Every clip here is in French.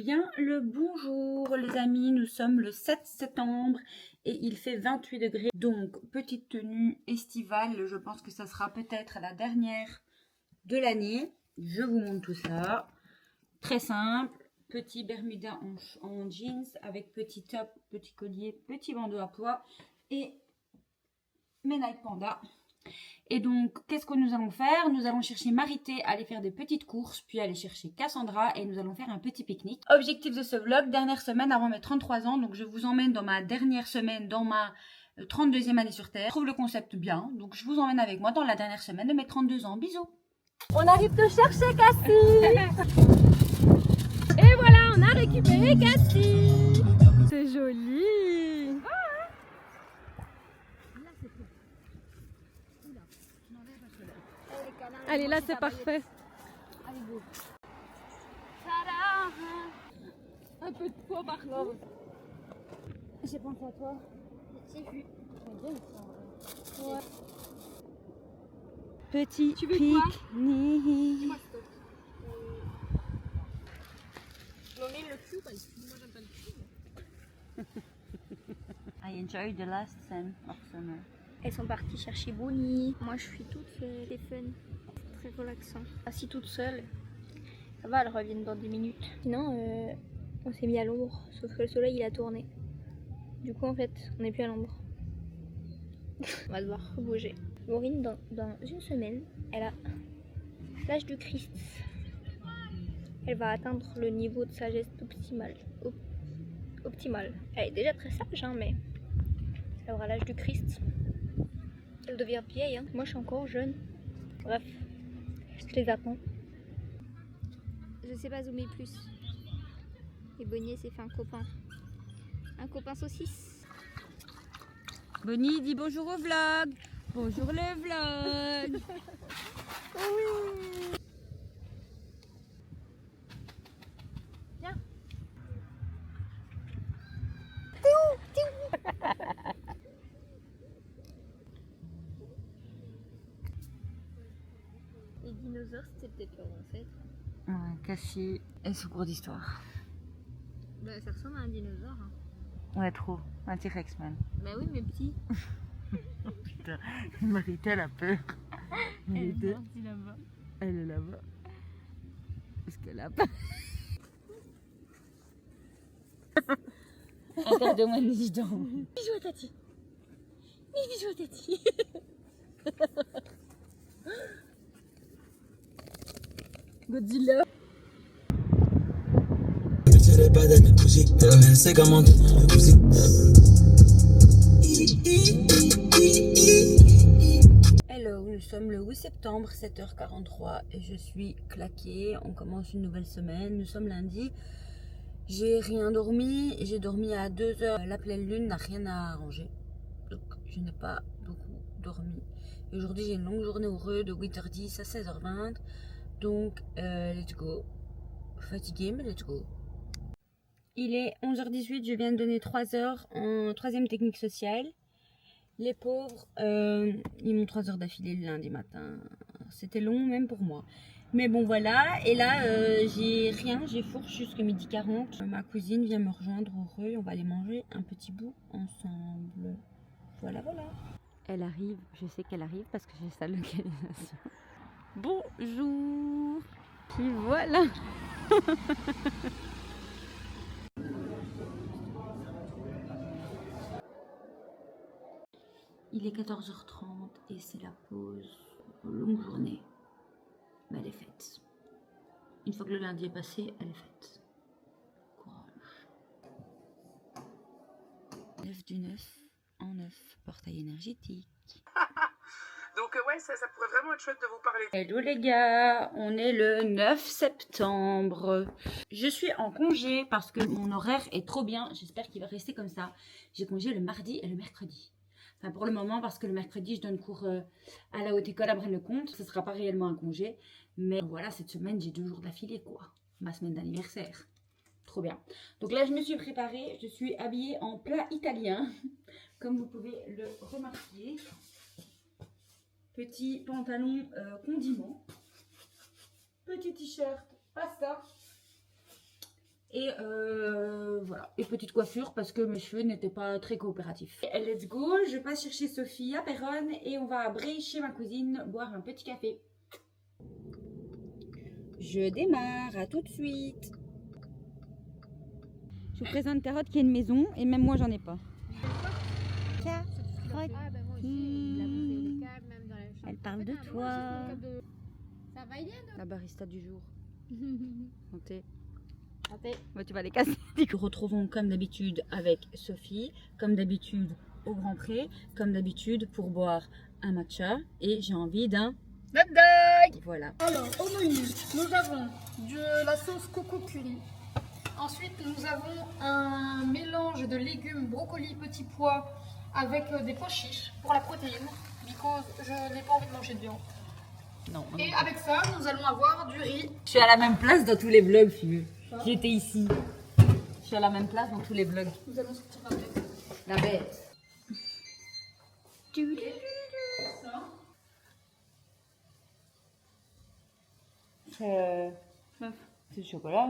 bien le bonjour les amis, nous sommes le 7 septembre et il fait 28 degrés. Donc petite tenue estivale, je pense que ça sera peut-être la dernière de l'année. Je vous montre tout ça. Très simple, petit bermuda en jeans avec petit top, petit collier, petit bandeau à pois et mes Nike Panda. Et donc, qu'est-ce que nous allons faire? Nous allons chercher Marité, aller faire des petites courses, puis aller chercher Cassandra et nous allons faire un petit pique-nique. Objectif de ce vlog, dernière semaine avant mes 33 ans, donc je vous emmène dans ma dernière semaine, dans ma 32e année sur Terre. Je trouve le concept bien, donc je vous emmène avec moi dans la dernière semaine de mes 32 ans. Bisous! On arrive te chercher, Cassie. Et voilà, on a récupéré Cassie. C'est joli. Allez, là c'est parfait. Allez, go! Un peu de poids par là. J'ai pensé à toi. J'ai vu. Ouais. Petit Tu veux quoi? pique-nique. Moi j'aime pas le cube. I enjoyed the last scene of summer. Elles sont parties chercher Bonnie. Moi je suis toute seule. C'est fun. Très relaxant. Assis toute seule. Ça va, elles reviennent dans 10 minutes. Sinon, on s'est mis à l'ombre. Sauf que le soleil il a tourné. Du coup en fait, on n'est plus à l'ombre. On va devoir bouger. Maureen, dans une semaine, elle a l'âge du Christ. Elle va atteindre le niveau de sagesse optimal. Elle est déjà très sage, hein, mais elle aura l'âge du Christ. Elle devient vieille, hein. Moi je suis encore jeune. Bref, je les attends. Je sais pas zoomer plus. Et Bonnie s'est fait un copain. Un copain saucisse. Bonnie dit bonjour au vlog. Bonjour le vlog. Oui. Viens. T'es où? Les dinosaures, c'était peut-être leur ancêtre. Ouais, Cassie est sous cours d'histoire. Bah, ça ressemble à un dinosaure. Hein. Ouais, trop. Un T-Rex, man. Bah oui, mais petit. Putain, Marité, elle a peur. Elle est partie là-bas. Elle est là-bas. Est-ce qu'elle a peur? Regarde-moi les dents. Bisous à Tati. Bisous à Tati. Godzilla. Hello, nous sommes le 8 septembre, 7h43 et je suis claquée. On commence une nouvelle semaine. Nous sommes lundi. J'ai rien dormi. J'ai dormi à 2h. La pleine lune n'a rien à arranger. Donc je n'ai pas beaucoup dormi. Et aujourd'hui j'ai une longue journée au Reux de 8h10 à 16h20. Donc let's go. Fatiguée mais let's go. Il est 11h18, je viens de donner 3 heures en 3e technique sociale. Les pauvres, ils m'ont 3 heures d'affilée le lundi matin. C'était long même pour moi. Mais bon voilà, et là j'ai rien, j'ai fourche jusqu'à 12h40. Ma cousine vient me rejoindre au Reux, on va aller manger un petit bout ensemble. Voilà, voilà. Elle arrive, je sais qu'elle arrive parce que j'ai sa localisation. Bonjour. Puis voilà. Il est 14h30 et c'est la pause. Longue journée. Mais elle est faite. Une fois que le lundi est passé, elle est faite. Courage. 9 du 9 en 9. Portail énergétique. Donc ouais, ça pourrait vraiment être chouette de vous parler. Hello les gars, on est le 9 septembre. Je suis en congé parce que mon horaire est trop bien. J'espère qu'il va rester comme ça. J'ai congé le mardi et le mercredi. Enfin pour le moment parce que le mercredi je donne cours à la haute école à Braine-le-Comte. Ce ne sera pas réellement un congé. Mais voilà, cette semaine j'ai 2 jours d'affilée quoi. Ma semaine d'anniversaire. Trop bien. Donc là je me suis préparée. Je suis habillée en plat italien. Comme vous pouvez le remarquer. Petit pantalon condiment. Petit t-shirt pasta. Et voilà, et petite coiffure parce que mes cheveux n'étaient pas très coopératifs. Et let's go, je passe chercher Sophie à Péronne et on va à Bray chez ma cousine boire un petit café. Je démarre, à tout de suite. Je vous présente Carotte qui a une maison et même moi j'en ai pas. Carotte. Elle parle de toi. Ça va, Iliane? La barista du jour. Santé. Santé. Ouais, tu vas les casser. Nous retrouvons comme d'habitude avec Sophie, comme d'habitude au Grand Pré, comme d'habitude pour boire un matcha et j'ai envie d'un Hot dog. voilà. Alors, au menu, nous avons de la sauce coco curry. Ensuite, nous avons un mélange de légumes, brocolis, petits pois avec des pois chiches pour la protéine, because je n'ai pas envie de manger de viande. Non. Et avec ça, nous allons avoir du riz. Je suis à la même place dans tous les vlogs, fille. J'étais ici. Je suis à la même place dans tous les vlogs. Nous allons sortir la tête. La bête. Ça. C'est du chocolat.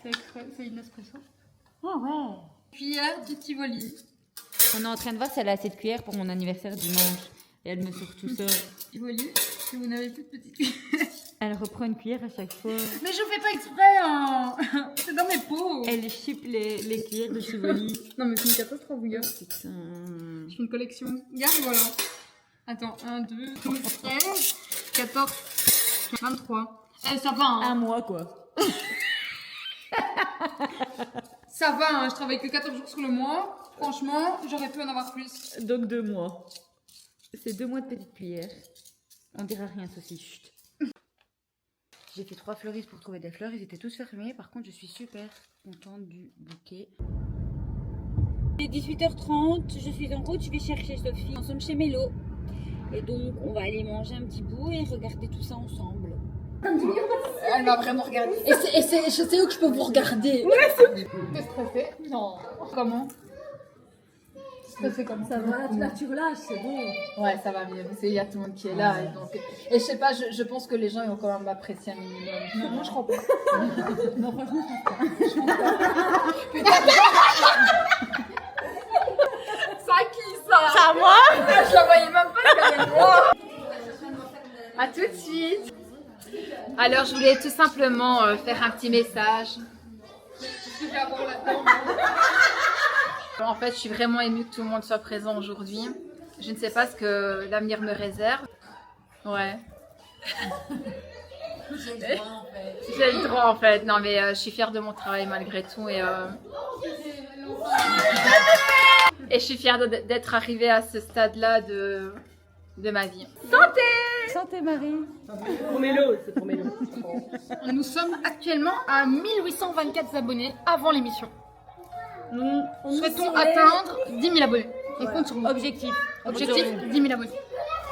C'est une espresso. Ah ouais. Cuillère de Tivoli. On est en train de voir si elle a assez de cuillères pour mon anniversaire dimanche. Et elle me sort tout ça. Tivoli, si vous n'avez plus de petite cuillère. Elle reprend une cuillère à chaque fois. Mais je fais pas exprès, hein. C'est dans mes pots. Elle chipe les cuillères de Tivoli. Non mais c'est une catastrophe, gars. Putain. Je fais une collection. Regarde, voilà. Attends, 1, 2, 12, 13, 14, 23. Eh, ça va, hein. Un mois quoi. Ça va, hein. Je travaille que 14 jours sur le mois. Franchement, j'aurais pu en avoir plus. Donc 2 mois. C'est 2 mois de petites cuillères. On dira rien, Sophie. Chut. J'ai fait 3 fleuristes pour trouver des fleurs. Ils étaient tous fermés. Par contre, je suis super contente du bouquet. Il est 18h30. Je suis en route. Je vais chercher Sophie. Nous sommes chez Mélo. Et donc, on va aller manger un petit bout et regarder tout ça ensemble. Elle m'a vraiment regardé. Je sais où que je peux vous regarder. T'es stressée? Non. Comment? Stressée comment? Ça va, là tu relâches, c'est bon. Ouais, ça va mieux. Il y a tout le monde qui est là. Et je sais pas, je pense que les gens ils vont quand même m'apprécier un minimum. Non, moi je crois pas. Non, franchement, je pense pas. Ça qui ça? À moi. Je la voyais même pas derrière moi. À tout de suite. Alors je voulais tout simplement faire un petit message. Qu'est-ce que je vais avoir là-dedans? En fait, je suis vraiment émue que tout le monde soit présent aujourd'hui. Je ne sais pas ce que l'avenir me réserve. Ouais. J'ai le droit en fait. J'ai le droit en fait. Non mais je suis fière de mon travail malgré tout et je suis fière d'être arrivée à ce stade-là de ma vie. Santé! Santé Marie. Pour Mélo, c'est pour Mélo. Nous sommes actuellement à 1824 abonnés avant l'émission. Nous souhaitons atteindre 10 000 abonnés. On compte sur vous. Objectif. Objectif 10 000 abonnés.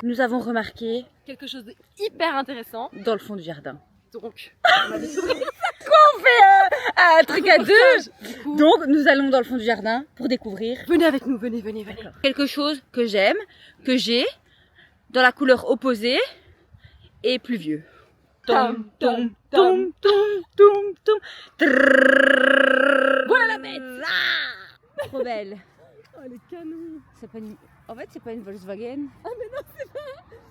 Nous avons remarqué Quelque chose d'hyper intéressant. dans le fond du jardin. Donc, On fait un truc à deux. Donc nous allons dans le fond du jardin pour découvrir venez avec nous, venez, venez, venez. quelque chose que j'aime, que j'ai, dans la couleur opposée et pluvieux. Tom, tom, tom, tom, tom, tom. Voilà la bête. Trop belle. Oh, les canons. C'est pas une... En fait, c'est pas une Volkswagen. Ah mais non, c'est pas.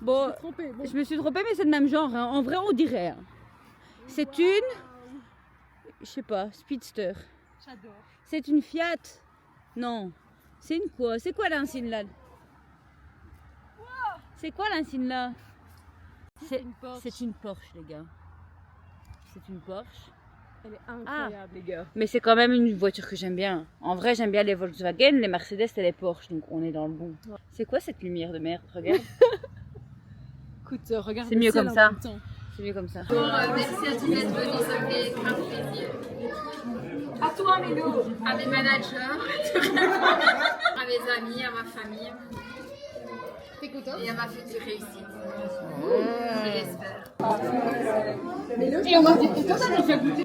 Bon, Trompé. Bon. je me suis trompée, mais c'est le même genre. Hein. En vrai, on dirait. Hein. C'est une, je sais pas, Speedster. J'adore. C'est une Fiat. Non. C'est une quoi? C'est quoi l'insigne là? C'est quoi l'insigne là? C'est une Porsche. C'est une Porsche, les gars. C'est une Porsche. Elle est incroyable, les gars. Mais c'est quand même une voiture que j'aime bien. En vrai, j'aime bien les Volkswagen, les Mercedes et les Porsche. Donc on est dans le bon. Ouais. C'est quoi cette lumière de merde? Regarde. Écoute, regarde. C'est le mieux ciel comme en ça. même temps. C'est mieux comme ça. Merci à tous d'être venus, ça me fait grave plaisir. À toi, Mélo. À mes managers, à mes amis, à ma famille. T'es contente? Et à ma future réussite. Je l'espère. Et on m'a dit, et toi, t'as déjà goûté?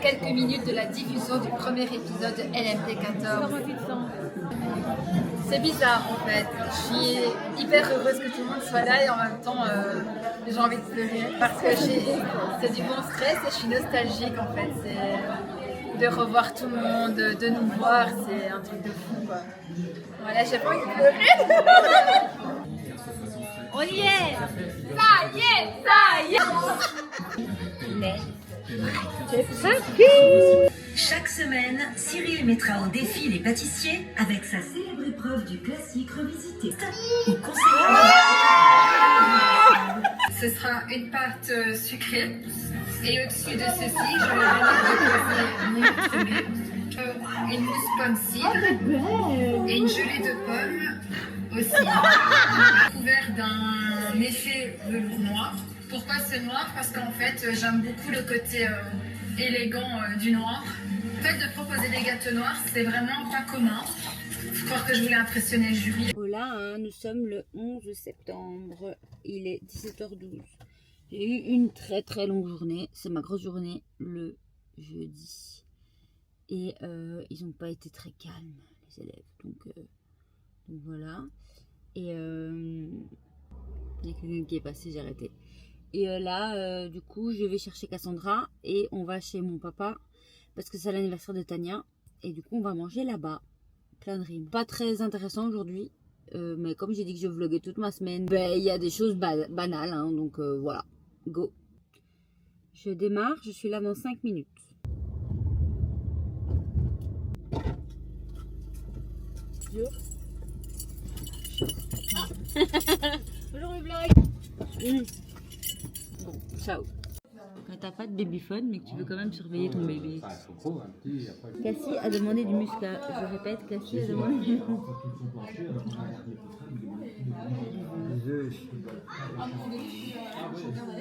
quelques minutes de la diffusion du premier épisode de LMT 14. C'est bizarre en fait. Je suis hyper heureuse que tout le monde soit là et en même temps j'ai envie de pleurer parce que c'est du bon stress et je suis nostalgique en fait. C'est de revoir tout le monde, de nous voir, c'est un truc de fou quoi. Voilà, j'ai pas envie de pleurer. On y est. Ça y est, ça y est. Chaque semaine, Cyril mettra au défi les pâtissiers avec sa célèbre épreuve du classique revisité. Au conseil. Ce sera une pâte sucrée et au-dessus de ceci, je vais déposer une mousse pomme cidre et une gelée de pommes aussi, couvert d'un effet velours noir. Pourquoi ce noir? Parce qu'en fait, j'aime beaucoup le côté élégant du noir. Le fait de proposer des gâteaux noirs, c'est vraiment pas commun. Faut croire que je voulais impressionner le jury. Voilà, hein, nous sommes le 11 septembre, il est 17h12. J'ai eu une très très longue journée, c'est ma grosse journée le jeudi. Et ils n'ont pas été très calmes, les élèves, donc voilà. Et il y a quelqu'un qui est passé, j'ai arrêté. Et là, du coup, je vais chercher Cassandra et on va chez mon papa parce que c'est l'anniversaire de Tania. Et du coup, on va manger là-bas. Plein de rimes. Pas très intéressant aujourd'hui, mais comme j'ai dit que je vloguais toute ma semaine, ben il y a des choses banales, hein, donc voilà. Go. Je démarre, je suis là dans 5 minutes. Bonjour les blagues. Bon, ciao. Quand t'as pas de babyphone mais que tu veux quand même surveiller ton bébé. Cassie a demandé du muscat. Je répète, Cassie a demandé du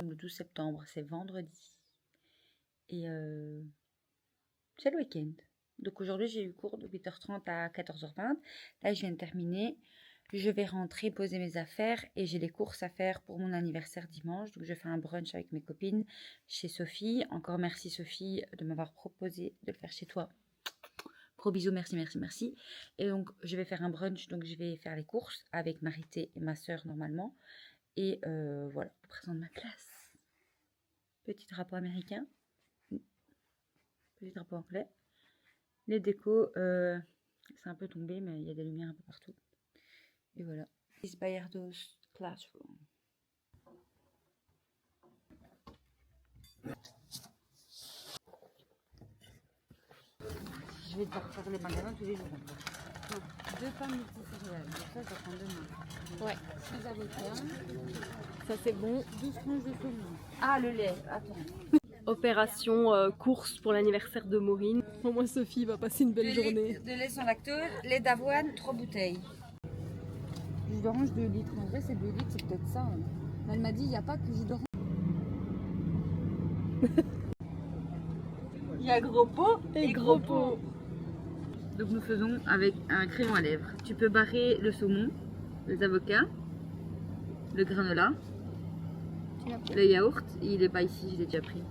Le 12 septembre, c'est vendredi. Et c'est le week-end. Donc aujourd'hui, j'ai eu cours de 8h30 à 14h20. Là, je viens de terminer. Je vais rentrer, poser mes affaires et j'ai des courses à faire pour mon anniversaire dimanche. Donc je fais un brunch avec mes copines chez Sophie. Encore merci Sophie de m'avoir proposé de le faire chez toi. Gros bisous, merci, merci, merci. Et donc je vais faire un brunch, donc je vais faire les courses avec Marité et ma soeur normalement. Et voilà, je vous présente ma classe. Petit drapeau américain. Petit drapeau anglais. Les décos, c'est un peu tombé mais il y a des lumières un peu partout. Et voilà. Is Bayardo's Classroom. Je vais devoir faire les magasins tous les jours. Non, 2 pommes multicéréales. Donc ça, je vais prendre demain. Ouais. 6 avocats. Ça c'est bon. 12 tranches de saumon. Ah, le lait. Attends. Opération course pour l'anniversaire de Maureen. Au moins Sophie va passer une belle journée. De lait sans lactose, lait d'avoine, 3 bouteilles. Jus d'orange 2 litres. En vrai, c'est 2 litres, c'est peut-être ça. Hein. Mais elle m'a dit, il n'y a pas que jus d'orange. Il y a gros pot et gros pot. Donc nous faisons avec un crayon à lèvres. Tu peux barrer le saumon, les avocats, le granola, le yaourt. Il n'est pas ici, je l'ai déjà pris.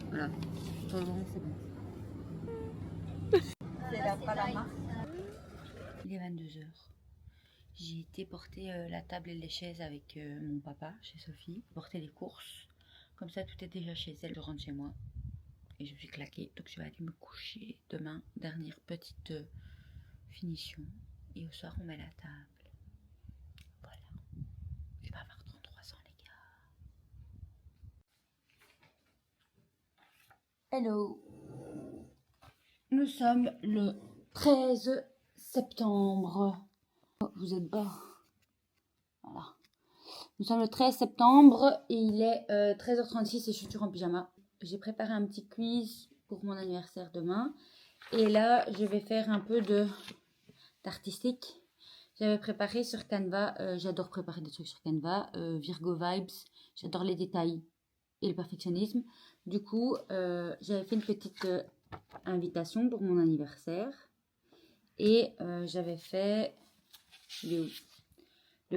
Voilà. Pour le moment, c'est bon. Il est 22h. J'ai été porter la table et les chaises avec mon papa chez Sophie. Porter les courses. Comme ça, tout est déjà chez elle. Je rentre chez moi. Et je suis claquée. Donc, je vais aller me coucher demain. Dernière petite finition. Et au soir, on met la table. Voilà. Je vais avoir 33 ans, les gars. Hello. Nous sommes le 13 septembre. Vous êtes bas. Voilà. Nous sommes le 13 septembre et il est 13h36 et je suis toujours en pyjama. J'ai préparé un petit quiz pour mon anniversaire demain. Et là, je vais faire un peu d'artistique. J'avais préparé sur Canva. J'adore préparer des trucs sur Canva. Virgo Vibes. J'adore les détails et le perfectionnisme. Du coup, j'avais fait une petite invitation pour mon anniversaire. Et j'avais fait le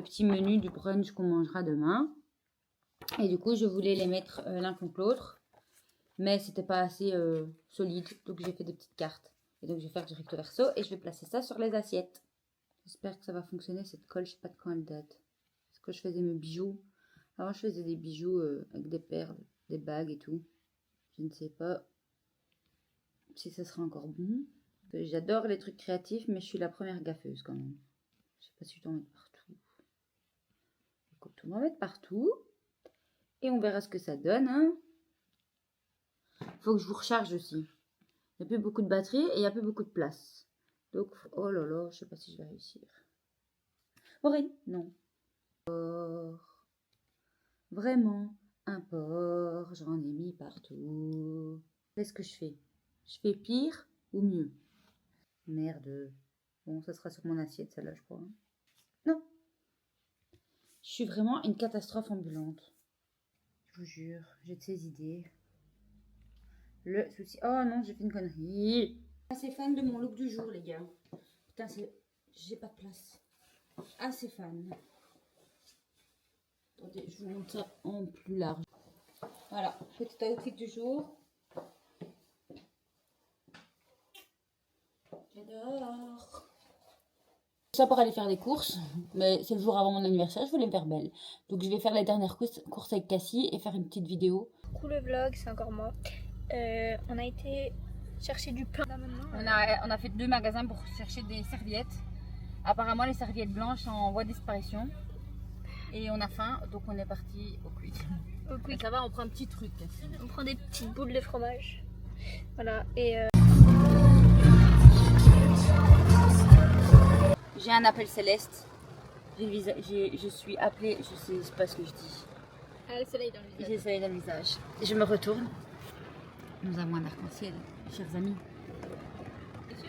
petit menu du brunch qu'on mangera demain. Et du coup, je voulais les mettre l'un contre l'autre. mais c'était pas assez solide, donc j'ai fait des petites cartes. Et donc je vais faire du recto verso et je vais placer ça sur les assiettes. J'espère que ça va fonctionner, cette colle, je sais pas de quand elle date. Est-ce que je faisais mes bijoux? Avant je faisais des bijoux avec des perles, des bagues et tout. Je ne sais pas si ça sera encore bon. J'adore les trucs créatifs, mais je suis la première gaffeuse quand même. Je sais pas si je dois en mettre partout. Écoute, on va en mettre partout. Et on verra ce que ça donne. Hein. Faut que je vous recharge aussi. Il n'y a plus beaucoup de batterie et il n'y a plus beaucoup de place. Donc, oh là là, je sais pas si je vais réussir. Maureen, non. Porc. Vraiment, un porc, j'en ai mis partout. Qu'est-ce que je fais? Je fais pire ou mieux? Merde. Bon, ça sera sur mon assiette, celle-là, je crois. Non. Je suis vraiment une catastrophe ambulante. Je vous jure, j'ai de ces idées. Le souci... Oh non, j'ai fait une connerie. Assez fan de mon look du jour, les gars. Putain, j'ai pas de place. Assez fan. Attendez, je vous montre ça en plus large. Voilà, petit outfit du jour. J'adore. Ça pour aller faire des courses, mais c'est le jour avant mon anniversaire, je voulais me faire belle. Donc je vais faire les dernières courses avec Cassie et faire une petite vidéo. Coucou le vlog, c'est encore moi. On a été chercher du pain. Là, maintenant, On a fait 2 magasins pour chercher des serviettes. Apparemment les serviettes blanches sont en voie de disparition. Et on a faim, donc on est parti au Quick. Au Quick. Ça va, on prend un petit truc. On prend des petites boules de fromage. Voilà, et j'ai un appel céleste. Je suis appelée, je sais pas ce que je dis. ah, le soleil dans le visage. J'ai le soleil dans le visage. Je me retourne. Nous avons un arc-en-ciel, chers amis.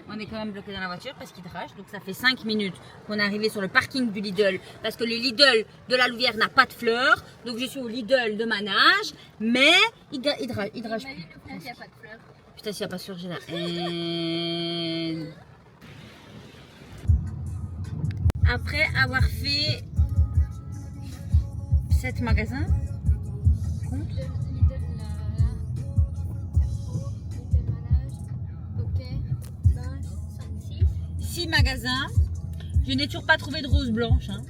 On est quand même bloqué dans la voiture parce qu'il drache. Donc ça fait 5 minutes qu'on est arrivé sur le parking du Lidl. Parce que le Lidl de la Louvière n'a pas de fleurs. Donc je suis au Lidl de Manage. Mais il drache plus. Il n'y a pas de fleurs. Putain, s'il n'y a pas de fleurs, j'ai la haine. Après avoir fait 7 magasins, compte. Ok, 6 magasins, je n'ai toujours pas trouvé de roses blanches. Hein.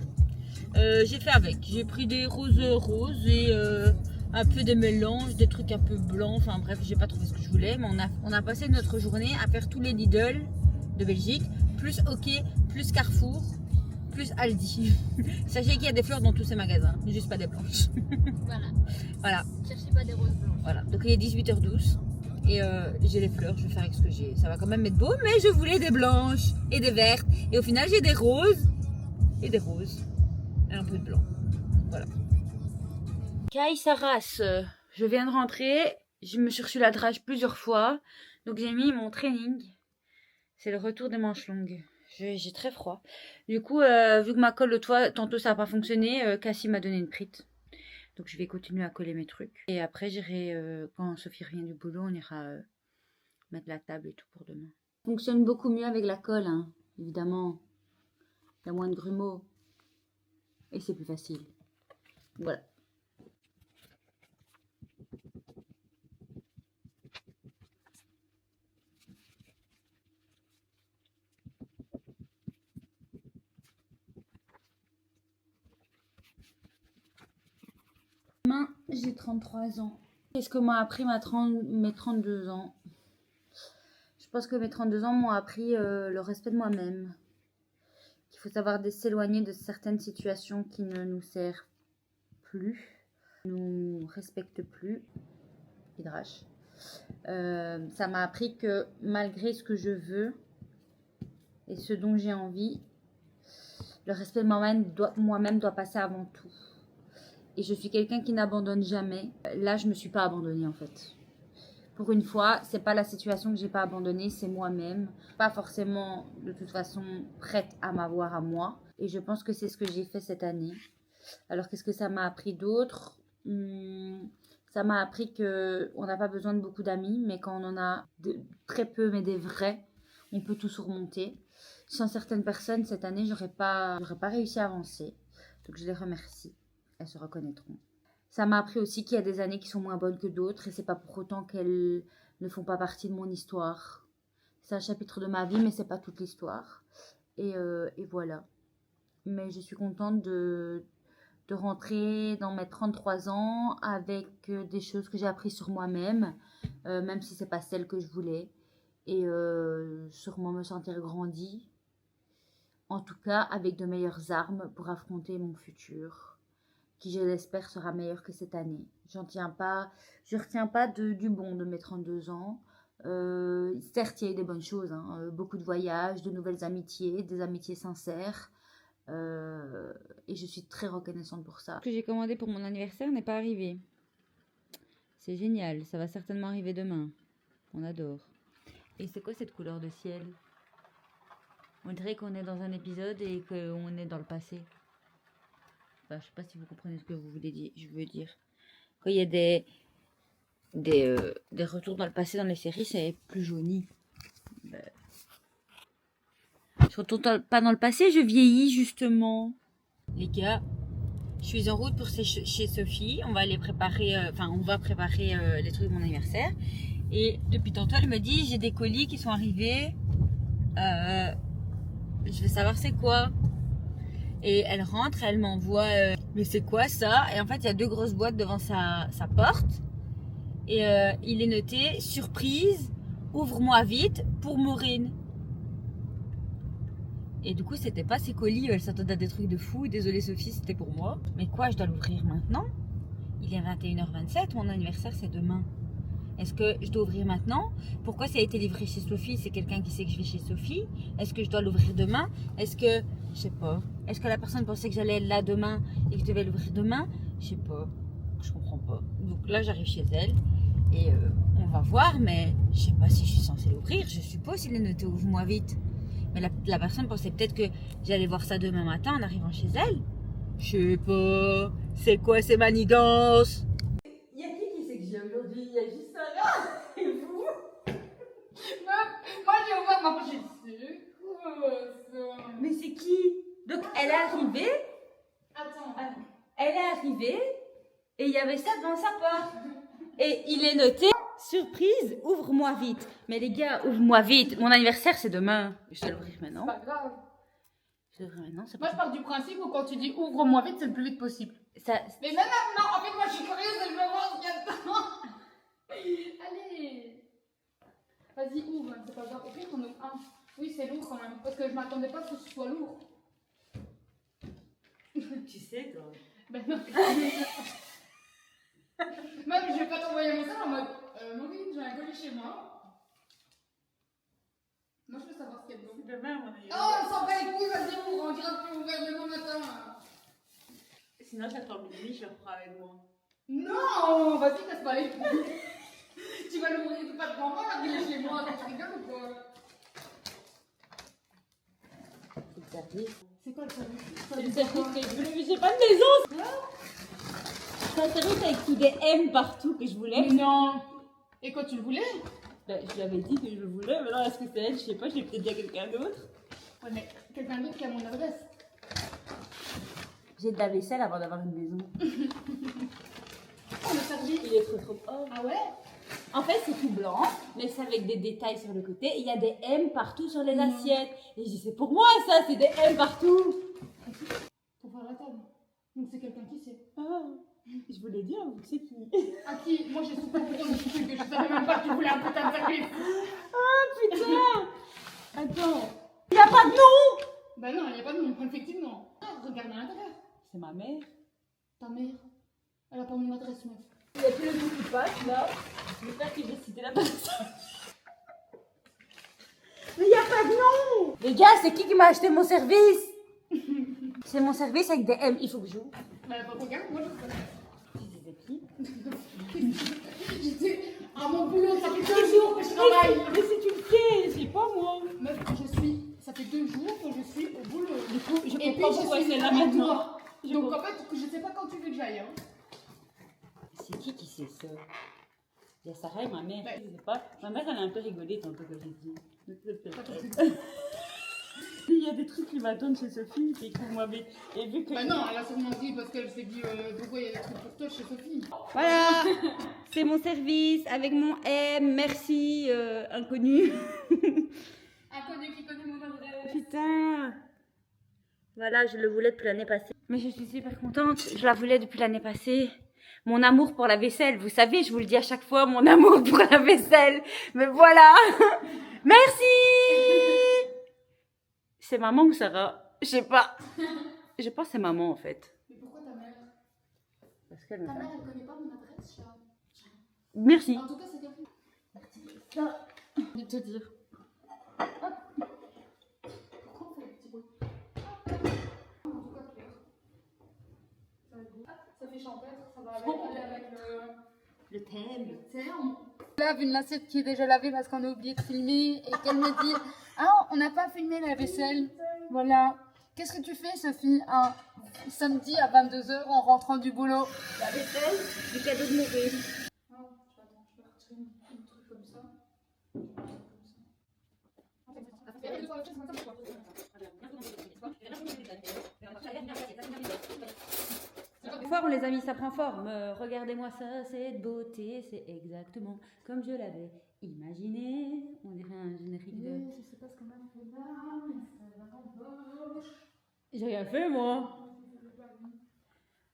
J'ai fait avec, j'ai pris des roses roses et un peu des mélanges, des trucs un peu blancs, enfin bref, j'ai pas trouvé ce que je voulais, mais on a passé notre journée à faire tous les Lidl de Belgique, plus OK, plus Carrefour, plus Aldi. Sachez qu'il y a des fleurs dans tous ces magasins, mais juste pas des blanches. Voilà. Cherchez pas des roses blanches. Voilà, donc il est 18h12 et j'ai les fleurs, je vais faire avec ce que j'ai. Ça va quand même être beau, mais je voulais des blanches et des vertes. Et au final, j'ai des roses et des roses et un peu de blanc. Voilà. Kai Saras, je viens de rentrer. Je me suis reçu la drage plusieurs fois. Donc j'ai mis mon training. C'est le retour des manches longues. J'ai très froid. Du coup, vu que ma colle de toit, tantôt ça n'a pas fonctionné, Cassie m'a donné une prite. Donc je vais continuer à coller mes trucs. Et après j'irai, quand Sophie revient du boulot, on ira mettre la table et tout pour demain. Ça fonctionne beaucoup mieux avec la colle, hein, évidemment. Il y a moins de grumeaux. Et c'est plus facile. Voilà. Demain, j'ai 33 ans. Qu'est-ce que m'a appris mes 32 ans? Je pense que mes 32 ans m'ont appris le respect de moi-même. Qu'il faut savoir s'éloigner de certaines situations qui ne nous servent plus, nous respectent plus. Hydrache. Ça m'a appris que malgré ce que je veux et ce dont j'ai envie, le respect de moi-même doit passer avant tout. Et je suis quelqu'un qui n'abandonne jamais. Là, je me suis pas abandonnée en fait. Pour une fois, c'est pas la situation que j'ai pas abandonnée, c'est moi-même. Pas forcément de toute façon prête à m'avoir à moi. Et je pense que c'est ce que j'ai fait cette année. Alors qu'est-ce que ça m'a appris d'autre? Ça m'a appris qu'on n'a pas besoin de beaucoup d'amis, mais quand on en a très peu, mais des vrais, on peut tout surmonter. Sans certaines personnes, cette année, j'aurais pas réussi à avancer. Donc je les remercie. Elles se reconnaîtront. Ça m'a appris aussi qu'il y a des années qui sont moins bonnes que d'autres et c'est pas pour autant qu'elles ne font pas partie de mon histoire. C'est un chapitre de ma vie, mais c'est pas toute l'histoire. Et voilà. Mais je suis contente de rentrer dans mes 33 ans avec des choses que j'ai apprises sur moi-même, même si c'est pas celle que je voulais. Et sûrement me sentir grandie. En tout cas, avec de meilleures armes pour affronter mon futur, qui je l'espère sera meilleur que cette année. Je retiens pas du bon de mes 32 ans. Certes, il y a eu des bonnes choses, hein, beaucoup de voyages, de nouvelles amitiés, des amitiés sincères. Et je suis très reconnaissante pour ça. Ce que j'ai commandé pour mon anniversaire n'est pas arrivé. C'est génial, ça va certainement arriver demain. On adore. Et c'est quoi cette couleur de ciel? On dirait qu'on est dans un épisode et qu'on est dans le passé. Enfin, je sais pas si vous comprenez ce que je veux dire. Quand il y a des retours dans le passé dans les séries, c'est plus jauni. Je retourne pas dans le passé, je vieillis justement. Les gars, je suis en route pour chez Sophie. On va aller préparer, on va préparer les trucs de mon anniversaire. Et depuis tantôt, elle me dit, j'ai des colis qui sont arrivés. Je veux savoir c'est quoi. Et elle rentre, elle m'envoie, mais c'est quoi ça? Et en fait, il y a 2 grosses boîtes devant sa porte. Et il est noté, surprise, ouvre-moi vite pour Maureen. Et du coup, c'était pas ses colis, elle s'attendait à des trucs de fou. Désolée Sophie, c'était pour moi. Mais quoi, je dois l'ouvrir maintenant? Il est 21h27, mon anniversaire c'est demain. Est-ce que je dois ouvrir maintenant? Pourquoi ça a été livré chez Sophie? C'est quelqu'un qui sait que je vais chez Sophie. Est-ce que je dois l'ouvrir demain? Est-ce que, je sais pas. Est-ce que la personne pensait que j'allais être là demain et que je devais l'ouvrir demain? Je sais pas. Je comprends pas. Donc là, j'arrive chez elle et on va voir, mais je sais pas si je suis censée l'ouvrir. Je suppose qu'il est noté ouvre-moi vite. Mais la personne pensait peut-être que j'allais voir ça demain matin en arrivant chez elle. Je sais pas. C'est quoi ces manigances? Il y a qui sait que j'ai aujourd'hui? Il y a juste Sarah. Et vous? Moi, j'ai ouvert manger dessus. Mais c'est qui? Donc elle est arrivée. Attends. Elle est arrivée et il y avait ça devant sa porte. Et il est noté surprise, ouvre-moi vite. Mais les gars, ouvre-moi vite. Mon anniversaire c'est demain. Je dois l'ouvrir maintenant. C'est pas grave. Je dois l'ouvrir maintenant. Moi, je pars du principe où quand tu dis ouvre-moi vite, c'est le plus vite possible. Ça... Mais non, en fait, moi, je suis curieuse et je veux voir ce qu'il y a dedans. Allez. Vas-y, ouvre, c'est pas grave. Au pire, on ouvre un. Oui, c'est lourd quand même. Parce que je m'attendais pas à ce que ce soit lourd. Tu sais toi. Ben non. Même, je vais pas t'envoyer un message en mode Maureen, j'ai un colis chez moi. Moi, je veux savoir ce qu'il y a dedans. Demain, mon avis. Oh, on s'en bat les couilles, vas-y, ouvre. On dira plus ouvert demain matin. Sinon, j'attends minuit, je le reprends avec moi. Non, vas-y, casse pas les couilles. Tu vas l'ouvrir, tu pas devant moi, là, il est chez moi. Tu rigoles ou quoi? C'est le service. C'est quoi le service? C'est le service que je voulais, mais j'ai pas de maison. C'est un service avec tous des M partout que je voulais. Mais non. Et quand tu le voulais? Ben, je lui avais dit que je le voulais, mais là, est-ce que c'est elle? Je sais pas, j'ai peut-être dit à quelqu'un d'autre. Ouais, mais quelqu'un d'autre qui a mon adresse. J'ai de la vaisselle avant d'avoir une maison. Oh, le service. Il est trop. Oh. Ah ouais? En fait, c'est tout blanc, mais c'est avec des détails sur le côté. Il y a des M partout sur les assiettes. Et je dis, c'est pour moi ça, c'est des M partout. Pour faire la table. Donc c'est quelqu'un qui sait. Ah, je voulais dire, vous savez qui? À qui? Moi j'ai souffert pour ton truc et je savais même pas que tu voulais un putain de service. Ah putain. Attends. Il n'y a pas de nom. Bah non, il n'y a pas de nom, effectivement. Ah, regarde à l'intérieur. C'est ma mère. Ta mère. Elle a pas mon adresse, meuf. Il y a plus le nom qui passe là. J'espère que j'ai cité la personne. Mais il n'y a pas de nom. Les gars, c'est qui m'a acheté mon service? C'est mon service avec des M. Il faut que j'ouvre. Bah regarde, moi je sais. C'était qui? J'étais à mon boulot, ça fait 2 jours que je travaille. Mais si tu le sais, c'est pas moi. Meuf, ça fait 2 jours que je suis au boulot. Du coup, je Et puis comprends je pourquoi suis c'est là avec maintenant. toi. Donc en fait, je sais pas quand tu veux que j'aille. Hein. C'est qui sait ça? Il y a Sarah et ma mère. Ouais. Je sais pas. Ma mère, elle a un peu rigolé tantôt que j'ai dit. Il y a des trucs qui m'attendent chez Sophie, et que vous m'avez... Et vu que... Bah non, elle a sûrement dit parce qu'elle s'est dit pourquoi il y a des trucs pour toi chez Sophie. Voilà, c'est mon service avec mon M, merci, inconnu. Inconnu qui connaît mon adresse. Putain. Voilà, je le voulais depuis l'année passée. Mais je suis super contente, je la voulais depuis l'année passée. Mon amour pour la vaisselle, vous savez, je vous le dis à chaque fois, mon amour pour la vaisselle. Mais voilà. Merci. C'est maman ou Sarah? Je sais pas. Je pense que c'est maman en fait. Mais pourquoi ta mère? Parce qu'elle me Ta fait. mère, elle connaît pas mon adresse, chat. Merci. En tout cas, c'est quelqu'un. Ça, je vais te dire. Hop. Pourquoi on fait le petit bruit? En tout cas, clair. Ça va être beau. Ça fait champêtre, ça va aller avec Le thème. le thème. Lave une assiette qui est déjà lavée parce qu'on a oublié de filmer et qu'elle me dit ah, on n'a pas filmé la vaisselle. Voilà. Qu'est-ce que tu fais, Sophie, un samedi à 22h en rentrant du boulot? La vaisselle, du cadeau de Maureen. Non, je vais retirer un truc comme ça. Fois on les a mis, ça prend forme. Regardez-moi ça, cette beauté, c'est exactement comme je l'avais imaginé. On dirait un générique de. Je sais pas ce qu'on a fait là, mais ça va en poche. J'ai rien fait moi.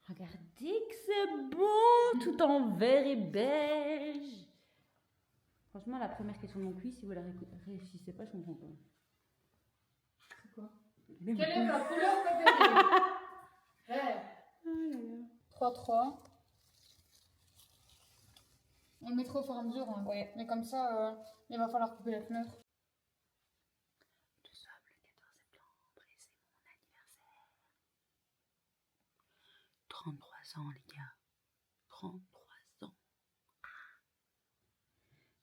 Regardez que c'est beau, tout en vert et beige. Franchement, la première question de mon quiz, si vous la réussissez pas, je comprends pas. C'est quoi? Mais Quelle est bon. ta couleur préférée? 3-3. On le mettra au fur et à mesure. Hein. Ouais. Mais comme ça, il va falloir couper la fenêtre. Nous sommes le 14 septembre et c'est mon anniversaire. 33 ans, les gars. 33 ans.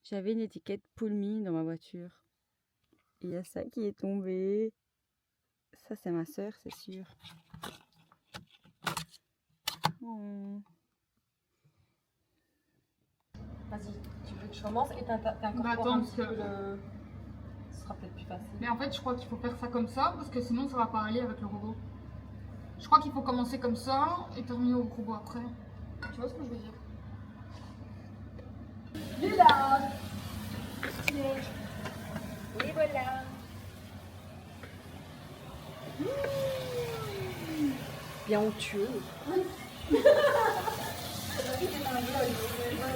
J'avais une étiquette Pull Me dans ma voiture. Il y a ça qui est tombé. Ça, c'est ma soeur, c'est sûr. Oh. Vas-y, tu veux que je commence et t'incorpores Bah, attends, un parce petit que- peu Ce sera peut-être plus facile. Mais en fait, je crois qu'il faut faire ça comme ça parce que sinon, ça va pas aller avec le robot. Je crois qu'il faut commencer comme ça et terminer au robot après. Tu vois ce que je veux dire? Et voilà. Bien onctueux.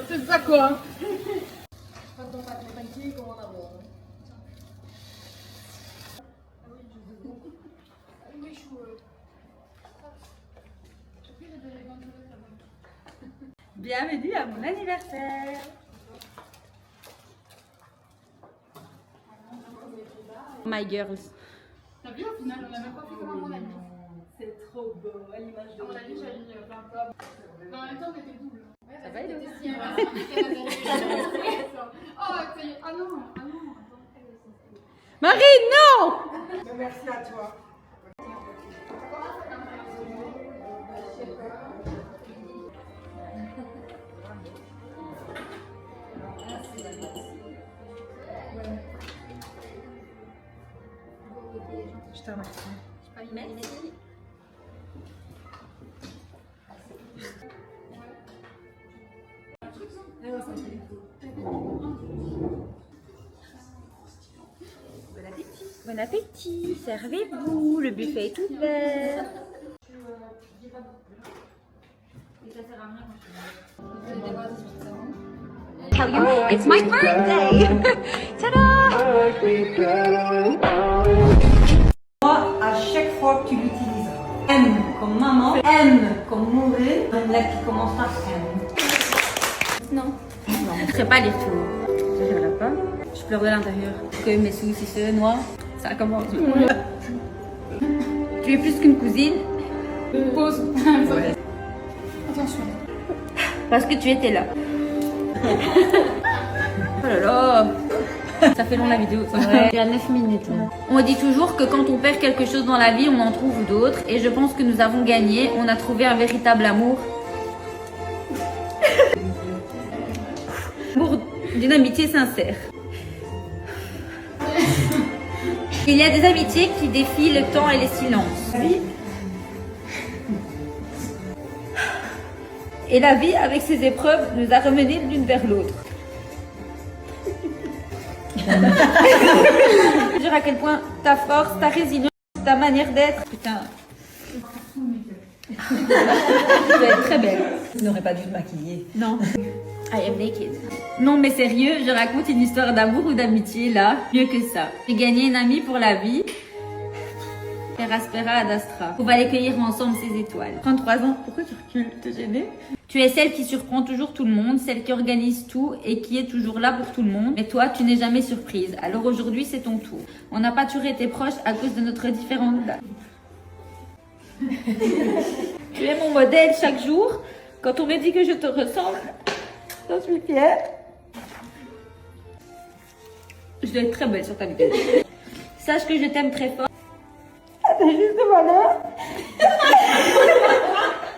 C'est ça quoi? Bienvenue à mon anniversaire. My girls. T'as vu au final, on n'a même pas fait comme à mon ami. C'est trop beau, à l'image de À mon avis, j'avais mis plein de plats. Mais en même temps, on était double. Ça va, Hello? Oh, ça y est. Ah non, attends. Marie, non! Merci à toi. Je te remercie. Merci. Bon appétit. Bon appétit. Servez-vous. Le buffet est ouvert. Tell you, it's my birthday. Ta-da! À chaque fois que tu l'utiliseras. M comme maman, M comme mourir, une lettre qui commence par M. Non. Non, je ne ferai pas les retours. Je ne regarde pas. Je pleure de l'intérieur. Que mes saucisseux noirs, ça commence. Tu es plus qu'une cousine. Pause. Attention. Parce que tu étais là. Oh là là. Ça fait long la vidéo. Il y a 9 minutes. Là. On dit toujours que quand on perd quelque chose dans la vie, on en trouve d'autres. Et je pense que nous avons gagné. On a trouvé un véritable amour. Amour d'une amitié sincère. Il y a des amitiés qui défient le temps et les silences. Et la vie, avec ses épreuves, nous a remenés l'une vers l'autre. Je dire à quel point ta force, ta résilience, ta manière d'être... Putain. Tu dois être très belle. Tu n'aurais pas dû te maquiller. Non. I am naked. Non mais sérieux, je raconte une histoire d'amour ou d'amitié là. Mieux que ça. J'ai gagné une amie pour la vie. Peraspera ad astra. On va aller cueillir ensemble ces étoiles. 33 ans. Pourquoi tu recules? T'es gênée? Tu es celle qui surprend toujours tout le monde, celle qui organise tout et qui est toujours là pour tout le monde. Mais toi, tu n'es jamais surprise. Alors aujourd'hui, c'est ton tour. On n'a pas toujours été proches à cause de notre différente date. Tu es mon modèle chaque jour. Quand on me dit que je te ressemble, j'en suis fière. Je dois être très belle sur ta vidéo. Sache que je t'aime très fort. T'as juste devant là.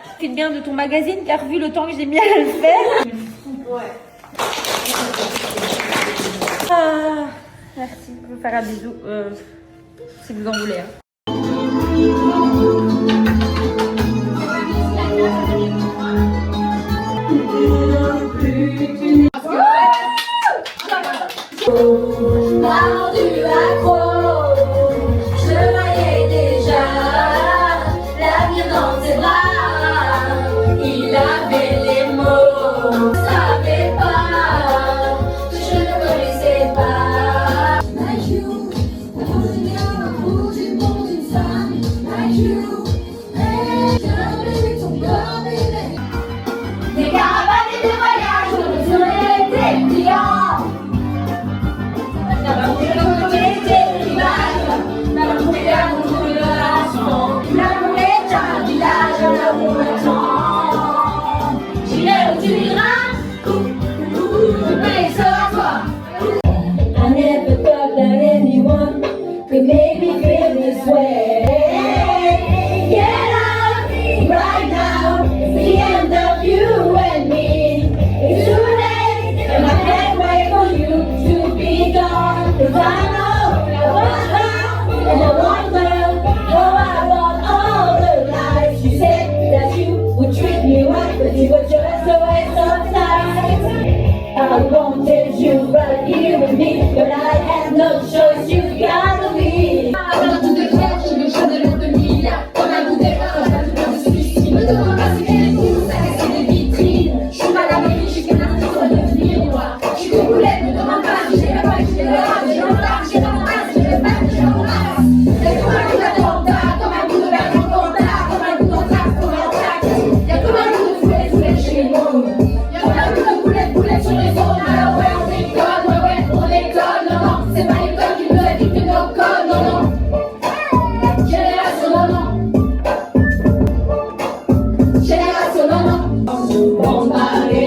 Profite bien de ton magazine car vu le temps que j'ai mis à le faire. Ouais. Ah, merci. Je vais vous faire un bisou si vous en voulez. Mordu accro, je voyais déjà l'avenir dans ses bras. Il avait les mots, je savais pas que je ne connaissais pas. Like you, au bout du monde d'une femme. Like you, j'ai ton corps bébé. Des caravanes et des voyages, je serai des clients. I never thought that anyone could make me feel this way. Get out right now, it's the end of you and me. It's too late, and I can't wait for you to be gone. 'Cause I know I was wrong, and I wonder how about all the lies you said that you would treat me right, but you were just a waste of time. I wanted you right here with me, but I had no choice, you gotta leave. Dans tout est clair, je me chante de l'automne, comme un bout d'erreur, j'ai tout de suicide. Me demande pas ce qu'elle est pour, ça reste des vitrines. Je suis mal à la vie, j'ai qu'un artiste pour devenir moi. Je suis déboulette, me demande pas si j'ai la page, j'ai le rage, j'ai l'embarque, j'ai l'embrasse, j'ai le bac, j'ai l'embrasse. C'est comme un coup d'attentat, comme un coup de verre en contact, comme un coup d'entaque, comme un tac. Y'a comme un coup de foulet chez moi. Y'a comme un coup de boulette sur les zones. Alors ouais, on déconne, non, non. C'est pas l'école qui nous a dicté nos codes, non, non. Génération, non, non. Génération, non, non. Bombardé,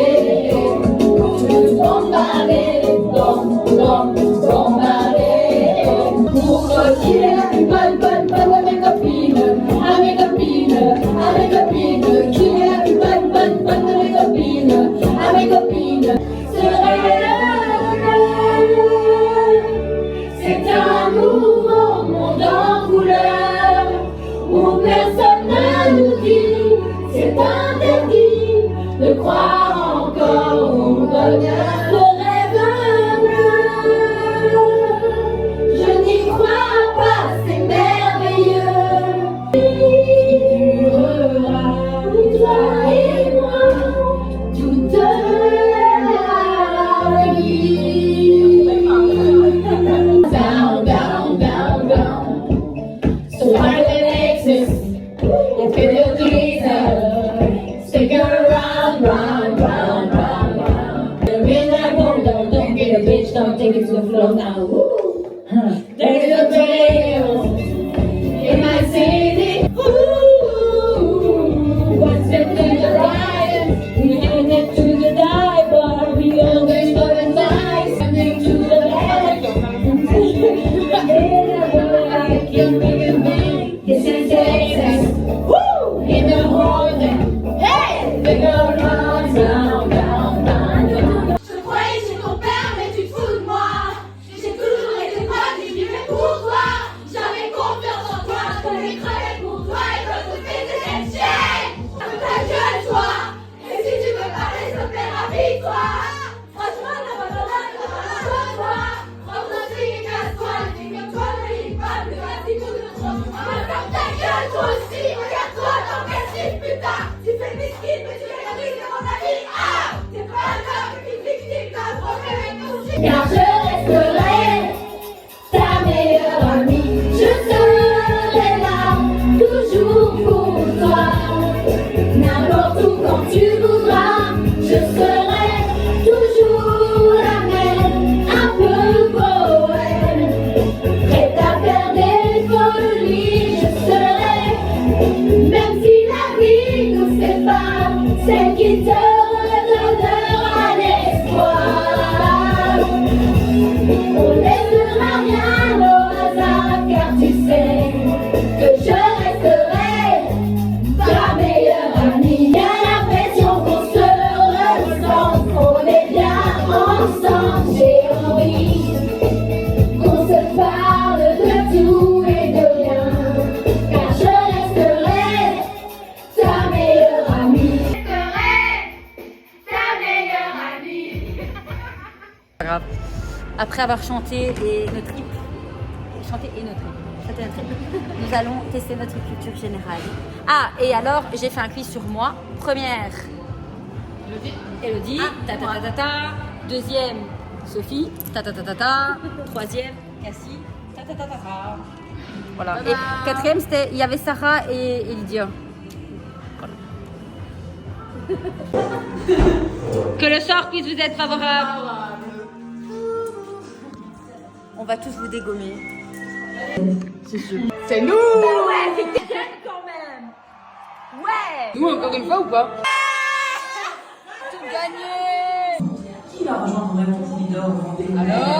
bombardé, bombardé. Pour retirer la plus bonne à mes copines, à mes copines, à mes copines. Qui est la plus bonne de mes copines, à mes copines. C'est un nouveau monde en couleur où personne ne nous dit, c'est interdit de croire encore au bonheur. Le rêve bleu, je n'y crois pas, c'est merveilleux. Il durera, toi et moi, toute la vie. Down, down, down, down. So hard it makes it. If it please stick around, round, round, round, round. The real I won't, don't get a bitch, don't take it to the floor now. There's a trail in my city. One step to the right, we hand it to the dive bar. We always go and die, something to the left. This is Texas. Woo! In the morning, hey! They go round, round, round, round. Je croyais chez ton père, mais tu te fous de moi. J'ai toujours été bonne et vivais pour toi. celle qui te redonnera l'espoir. On laissera rien au hasard, car tu sais que je resterai ta meilleure amie. Y'a l'impression qu'on se ressent, qu'on est bien ensemble. J'ai envie qu'on se parle de tout et de rien, car je resterai ta meilleure amie. Pas grave. Après avoir chanté et nos tripes, nous allons tester notre culture générale. Ah, et alors j'ai fait un quiz sur moi. Première, Elodie, ta ta ta ta ta. Deuxième, Sophie, ta ta ta ta ta. Troisième, Cassie, ta ta ta ta ta. Voilà. Et quatrième, il y avait Sarah et Lydia. Voilà. Que le sort puisse vous être favorable. On va tous vous dégommer. C'est sûr. C'est nous. Bah ouais, quand même. Ouais. Nous encore une fois ou pas? Tout gagné. Qui va rejoindre mon leader au Vendée? Alors